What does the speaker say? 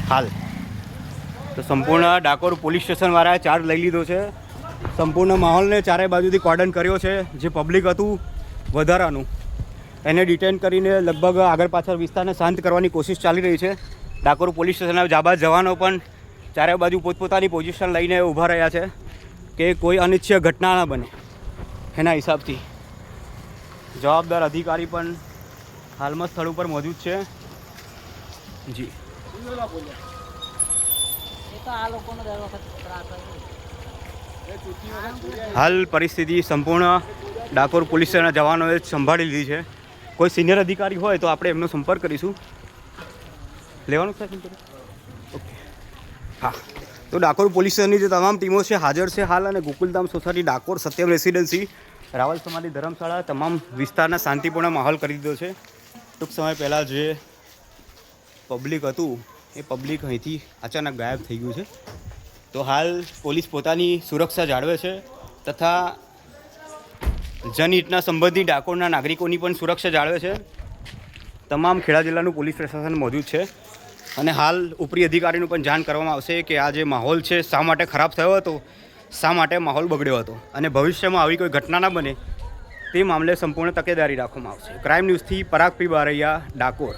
હાલ તો સંપૂર્ણ ડાકોર પોલીસ સ્ટેશનવાળાએ ચાર્જ લઈ લીધો છે. સંપૂર્ણ માહોલને ચારે બાજુથી કોર્ડન કર્યો છે. જે પબ્લિક હતું વધારાનું એને ડિટેન કરીને લગભગ આગળ પાછળ વિસ્તારને શાંત કરવાની કોશિશ ચાલી રહી છે. ડાકોર પોલીસ સ્ટેશનના જાબાઝ જવાનો પણ ચારે બાજુ પોતપોતાની પોઝિશન લઈને ઊભા રહ્યા છે કે કોઈ અનિચ્છનીય ઘટના ના બને. એના હિસાબથી જવાબદાર અધિકારી પણ હાલમાં સ્થળ ઉપર મોજૂદ છે. જી હાલ પરિસ્થિતિ સંપૂર્ણ ડાકોર પોલીસ સ્ટેશનના જવાનોએ સંભાળી લીધી છે. કોઈ સિનિયર અધિકારી હોય તો આપણે એમનો સંપર્ક કરીશું. લેવાનું છે ઓકે હા. તો ડાકોર પોલીસ સ્ટેશનની જે તમામ ટીમો છે હાજર છે હાલ, અને ગોકુલધામ સોસાયટી ડાકોર, સત્યમ રેસિડેન્સી, રાવલ સમાધિ ધર્મશાળા તમામ વિસ્તારના શાંતિપૂર્ણ માહોલ કરી દીધો છે. ટૂંક સમય પહેલાં જે પબ્લિક હતું એ પબ્લિક અહીંથી અચાનક ગાયબ થઈ ગયું છે. તો હાલ પોલીસ પોતાની સુરક્ષા જાળવે છે તથા જનહિતના સંબંધી ડાકોરના નાગરિકોની પણ સુરક્ષા જાળવે છે. તમામ ખેડા જિલ્લાનું પોલીસ પ્રશાસન મોજૂદ છે અને હાલ ઉપરી અધિકારીનું પણ જાણ કરવામાં આવશે કે આ જે માહોલ છે શા માટે ખરાબ થયો હતો, શા માટે માહોલ બગડ્યો હતો, અને ભવિષ્યમાં આવી કોઈ ઘટના ના બને તે મામલે સંપૂર્ણ તકેદારી રાખવામાં આવશે. ક્રાઇમ ન્યૂઝથી પરાગ પી બારૈયા, ડાકોર.